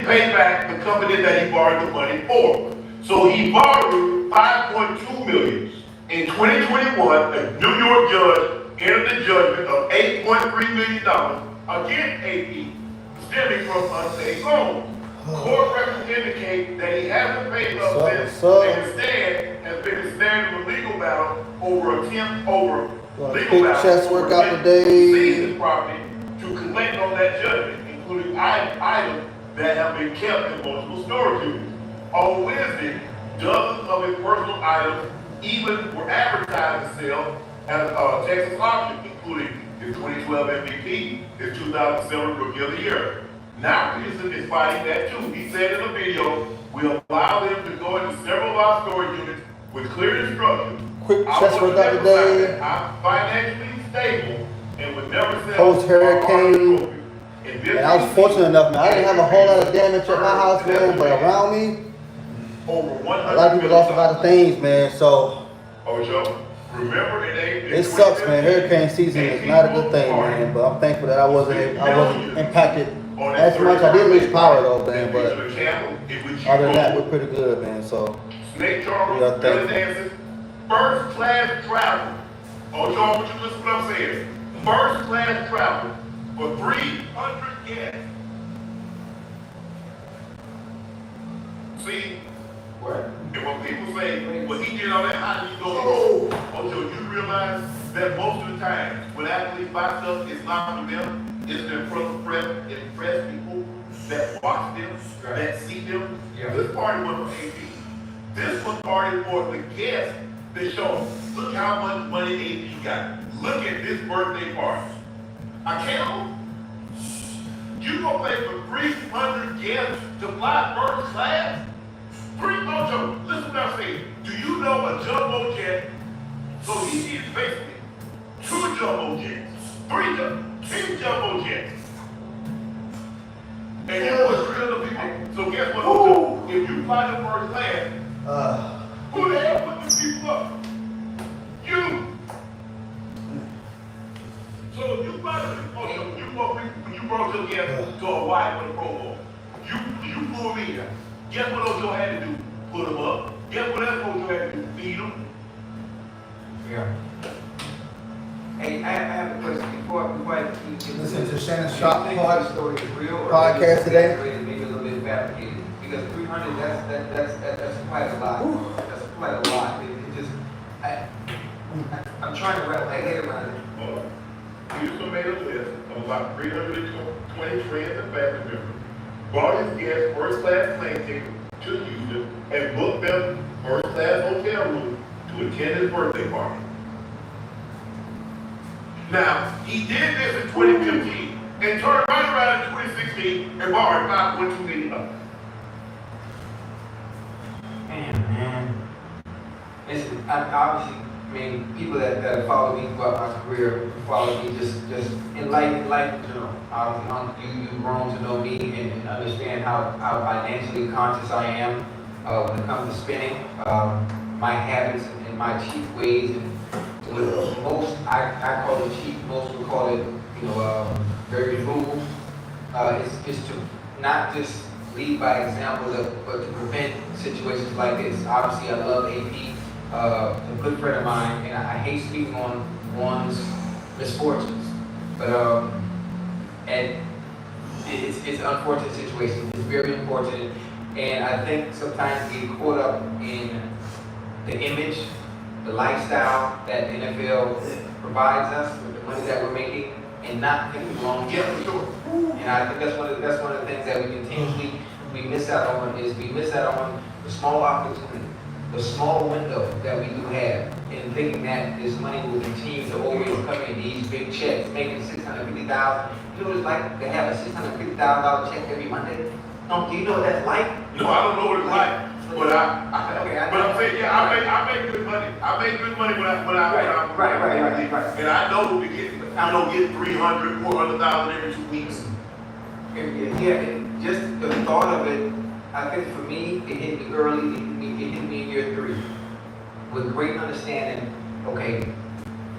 didn't pay back the company that he borrowed the money for. So he borrowed $5.2 million. In 2021, a New York judge entered the judgment of $8.3 million against AP, stemming from unpaid loans. Court records indicate that he hasn't paid up since, and instead has been ensnared in a legal battle over seizing property to collect on that judgment, including items that have been kept in multiple storage units. On Wednesday, dozens of his personal items even were advertised to sell at a Texas auction, including his 2012 MVP, his 2007 Rookie of the Year. Now Peterson is fighting that too. He said in the video, we allow them to go into several of our storage units with clear instructions. Quick chest workout today. I'm financially stable and would never sell. Post hurricane. And I was fortunate enough, man. I didn't have a whole lot of damage at my house, man, but around me, a lot of people lost a lot of things, man. So remember it sucks, man. Hurricane season is not a good thing, man. But I'm thankful that I wasn't impacted as much. I did lose power though, man. But other than that, we're pretty good, man. So Snake Charles, thankful. First class travel. Oh, John, would you listen to what I'm saying? First class travel for 300 guests. See? What? And when people say, well, he did all that, how did he go? Oh, Joe, you realize that most of the time, when athletes buy stuff, it's not for them, it's to impress people that watch them, that see them. Yeah. This party wasn't for AP. This was party for the guests that show, look how much money AP got. Look at this birthday party. I can't. You gonna pay for 300 guests to fly first class? Listen what I'm saying. Do you know a jumbo jet? So he is basically 2 jumbo jets, 10 jumbo jets. And you know what's real to people? So guess what? If you fly the first class, who the hell put these people up? You. So if you fly you brought your guests to Hawaii for the Pro Bowl. You flew me here. Guess what Ojo had to do? Put them up. Guess what else Ojo had to do? Feed them. Yeah. Hey, I have a question before I keep listen to Shannon Sharp story is real podcast today. Maybe a little bit fabricated because 300 that's quite a lot. Ooh. That's quite a lot. It just I'm trying to wrap my head around it. Houston made a list of about 320 friends and family members. Brought his guests first-class plane tickets to Houston and booked them first-class hotel rooms to attend his birthday party. Now, he did this in 2015 and turned right around in 2016 and borrowed $5.2 million. Man. Listen, obviously, people that follow me throughout my career follow me just in life in general. Obviously, you've grown to know me and understand how financially conscious I am when it comes to spending, my habits and my cheap ways. And most, I call it cheap, most would call it, very frugal. It's to not just lead by example, but to prevent situations like this. Obviously, I love AP. A good friend of mine, and I hate speaking on one's misfortunes, but and it's an unfortunate situation. It's very unfortunate, and I think sometimes we get caught up in the image, the lifestyle that the NFL provides us with the money that we're making, and not thinking long term. And I think that's one of the things that we continuously miss out on the small opportunity. The small window that we do have in thinking that this money will continue to always come in these big checks, making $650,000. You know what it's like to have a $650,000 check every Monday? Do you know what that's like? No, I don't know what it's like, but I'm saying, I make good money. I make good money when I'm right. And I know we get 300, 400,000 every 2 weeks. Yeah, just the thought of it. I think for me, it hit me early. It hit me in year 3 with great understanding. Okay,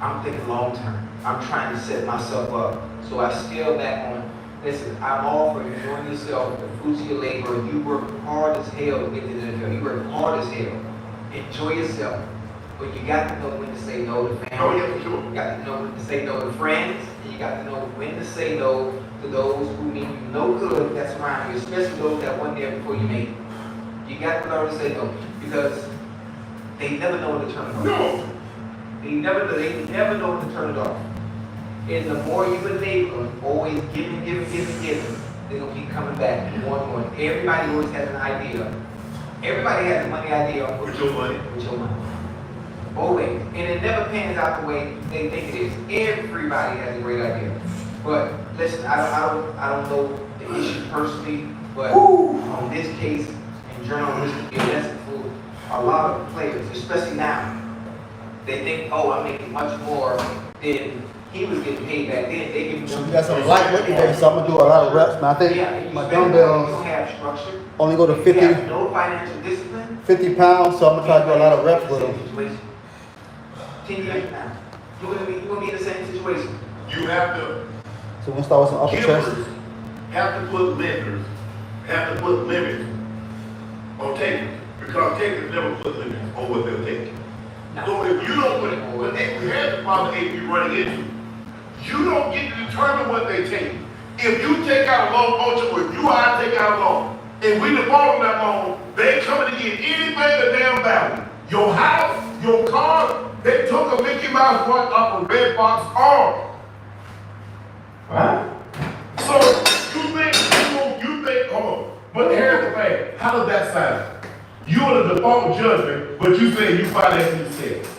I'm thinking long term. I'm trying to set myself up. So I scale back Listen, I'm all for enjoying yourself, the fruits of your labor. You work hard as hell to get to the NFL. You work hard as hell. Enjoy yourself. But you got to know when to say no to family. Oh, yeah, for sure. You got to know when to say no to friends. And you got to know when to say no to those who mean you no good that's around you, especially those that weren't there before you made it. You got to learn to say no because they never know when to turn it off. No. They never know when to turn it off. And the more you enable them, always giving, they're gonna keep coming back more and more. Everybody always has an idea. Everybody has a money idea of With your money. With your money. Always. And it never pans out the way they think it is. Everybody has a great idea. But listen, I don't know the issue personally, but on this case, in general, this would be a lesson for a lot of players, especially now. They think, oh, I'm making much more than he was getting paid back then. They give him You got some light weight today, so I'm gonna do a lot of reps, man. I think my dumbbells don't have structure. only go to You 50, have no financial discipline. 50 pounds, so I'm gonna try to do a lot of reps with them. 10 years from now, you're gonna be in the same situation. You have to, So we're gonna start with some upper chest. givers have to put lenders, have to put limits on takers. Because takers never put limits on what they'll take. Now, So if you don't put, when we had the problem AP running into, you don't get to determine what they take. If you take out a loan, or if you or I take out a loan, and we default on that loan, they coming to get anything of damn value. Your house, your car, they took a Mickey Mouse watch off a red box arm. right? So you think, hold on, but here's the thing, how does that sound? You in a default judgment, but you say you financing yourself.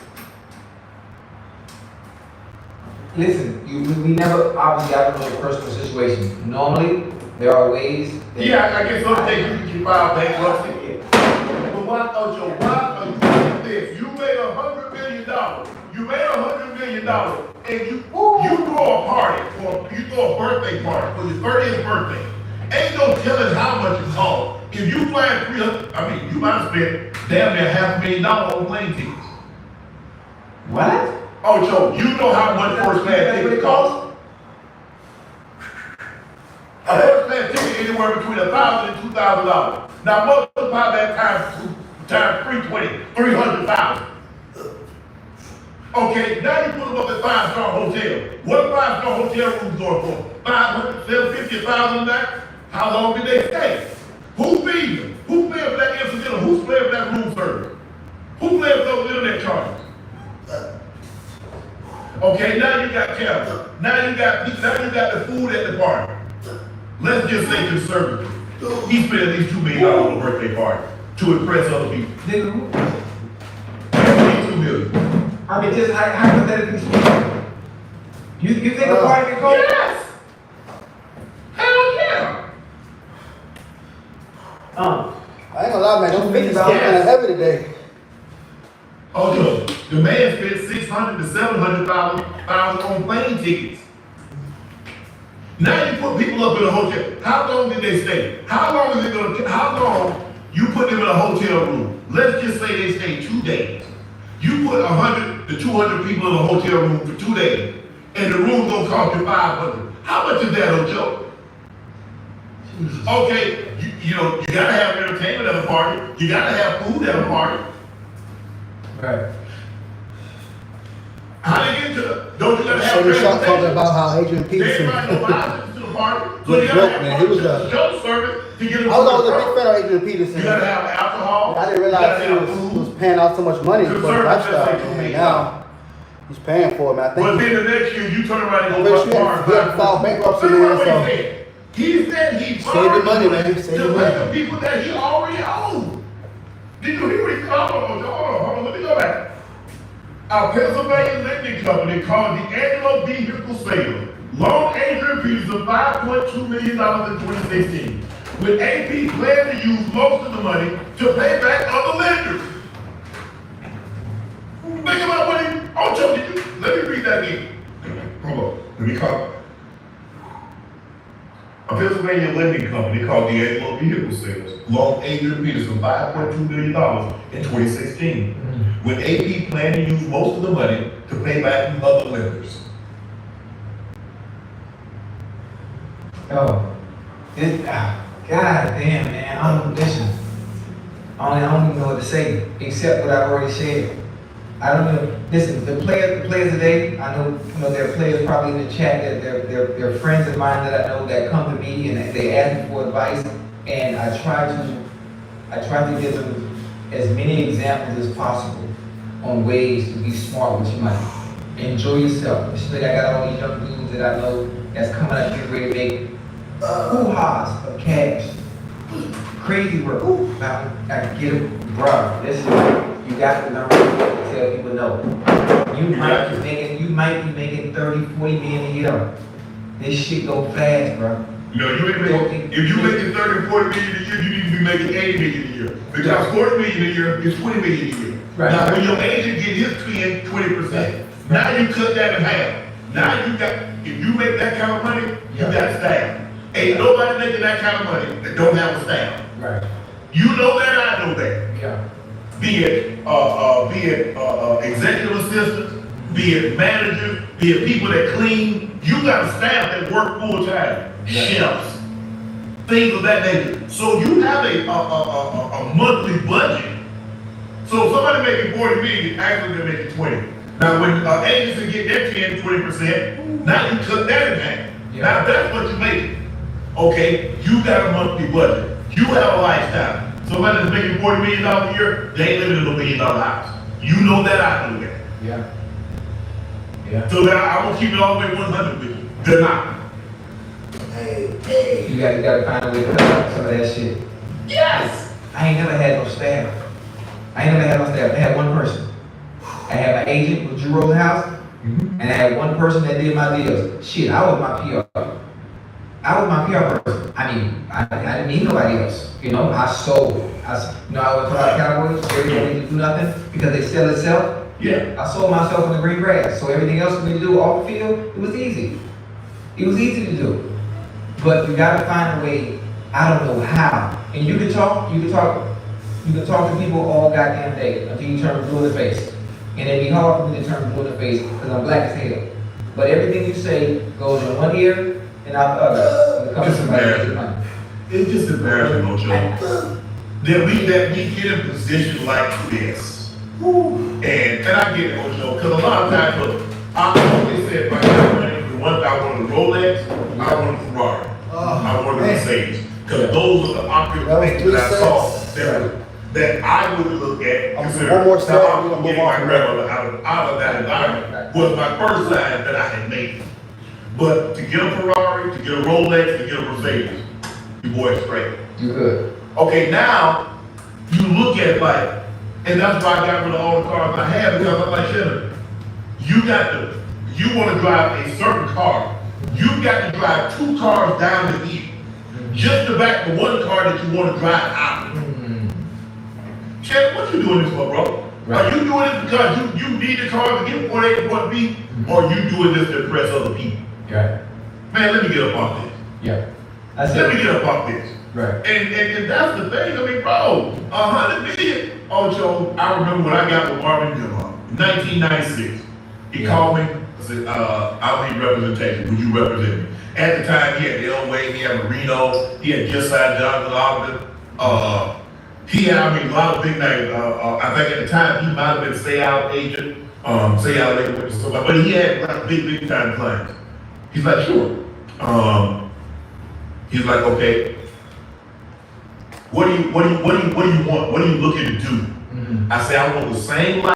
Listen, we never, obviously, I don't know the personal situation. Normally, there are ways. Yeah, I guess some things you can file bankruptcy. But why are you doing this? You made $100 million. You made $100 million, and you throw a party, or you throw a birthday party for your 30th birthday. Ain't no telling how much it costs. If you fly 300, I mean, you might have spent damn near $500,000 on plane tickets. What? Oh, Joe, you know how much first class ticket costs? A first class ticket anywhere between $1,000 and $2,000. Now multiply that times 300,000. Okay, now you put them up at 5-star hotel. What a 5-star hotel room going for? 500, 750,000 a night? How long did they stay? Who feeds them? Who paying for that incidental? Who's paying for that room service? Who paying for those internet charges? Okay, now you got capital. Now you got the food at the party. Let's just say conservative. He spent at least $2 million on a birthday party to impress other people. Nigga, $2 million. I mean, just hypothetically speaking, you think a party can go? Yes! Hell yeah! I ain't gonna lie, man. Those 50s still kind of heavy today. Oh, look, the man spent $600,000 to $700,000 on plane tickets. Now you put people up in a hotel. How long did they stay? How long you put them in a hotel room? Let's just say they stayed 2 days. You put 100 to 200 people in a hotel room for 2 days, and the room gonna cost you $500. How much is that, Ocho? Okay, you gotta have entertainment at a party. You gotta have food at a party. Right. How they get to the, don't you gotta have So you're talking transportation? about how Adrian Peterson. Everybody know why to the party. So Was you gotta broke, have man. He was a- show service to get him I was to always a the big fan of Adrian Peterson. You gotta have alcohol. I didn't realize he was paying out so much money for the Conservative lifestyle, just like man. me. Now he's paying for it, man. I But think then the next year, you turn around and I go bet to you a bar. he had to file bankruptcy, man, so He said he Save your money, man. Save to your pay money. the people that he already owed. Did you hear what he called? Hold on, let me go back. Our Pennsylvania lending company called the annual vehicle sale loaned Adrian Peterson $5.2 million in 2016, with AP planning to use most of the money to pay back other lenders. Think about what he, let me read that again. Hold on, let me call. A Pennsylvania lending company called the annual vehicle sales loaned Adrian Peterson $5.2 million in 2016, with AP planning to use most of the money to pay back other lenders. Oh, God damn, man. I don't listen. I don't even know what to say except what I've already said. I don't know. Listen, the players today. I know, there are players probably in the chat that they're friends of mine that I know that come to me and they ask me for advice, and I try to give them as many examples as possible on ways to be smart with your money. Enjoy yourself. Especially I got all these young dudes that I know that's coming up getting ready to make hoo-ha's of cash. Crazy work. I can get them, bro. Listen, you got to learn to tell people no. You might be making 30, 40 million a year. This shit go fast, bro. No, you ain't making, if you making 30, 40 million a year, you need to be making 80 million a year. Because 40 million a year is 20 million a year. Right. Now, when your agent get his 20%, now you cut that in half. Now you got, if you make that kind of money, you got staff. Ain't nobody making that kind of money that don't have a staff. Right. You know that, I know that. Yeah. Be it executive assistants, be it managers, be it people that clean. You got a staff that work full time. Chefs, things of that nature. So you have a monthly budget. So somebody making 40 million, actually they're making 20. Now when agency get their 10, 20%, now you cut that in half. Yeah. Now that's what you make. Okay, you got a monthly budget. You have a lifestyle. Somebody that's making $40 million a year, they ain't living in a $1 million house. You know that, I know that. Yeah. Yeah. So now I'm gonna keep it all the way 100 with you. They're not. You gotta find a way to cut out some of that shit. Yes! I ain't never had no staff. I had one person. I had my agent with Drew Rosenhaus, and I had one person that did my deals. Shit, I was my PR. I was my PR person. I mean, I didn't need nobody else. I sold. I went to our Cowboys, they didn't need to do nothing because they sell itself. Yeah. I sold myself in the green grass. So everything else we need to do off the field, it was easy. It was easy to do. But you gotta find a way, I don't know how. And you can talk to people all goddamn day until you turn blue in the face. And it'd be hard for me to turn blue in the face because I'm black as hell. But everything you say goes in one ear and out the other when it comes to somebody making money. It's just embarrassing, Ocho. That we get in a position like this. And I get it, Ocho, because a lot of times, look, I always said, if I got money, the one I wanted a Rolex, I wanted a Ferrari, I wanted a Mercedes. Because those are the popular things that I saw that I would look at. One more step, now, we're I'm gonna move getting my on. grandmother out of that environment was my first sign that I had made it. But to get a Ferrari, to get a Rolex, to get a Mercedes, you boy straight. You good. Okay, now you look at it like, and that's why I got rid of all the cars I had because I'm like, shit, you want to drive a certain car, you've got to drive 2 cars down the hill just to back the one car that you want to drive out. Chad, what you doing this for, bro? Right. Are you doing this because you need the car to get from point A to point B, or you doing this to impress other people? Right. Man, let me get up off this. Yeah. Let me get up off this. Right. And that's the thing. I mean, bro, 100 million. Ocho, I remember when I got with Marvin Gilmore, 1996. He called me. I said, I need representation. Would you represent me? At the time, he had Elway, he had Marino, he had just signed Jonathan Ogden. He had, a lot of big names. I think at the time he might have been Say Out agent, Say Out agent, but he had like big time plans. He's like, sure. He's like, okay. What do you want? What are you looking to do? I say, I want the same life.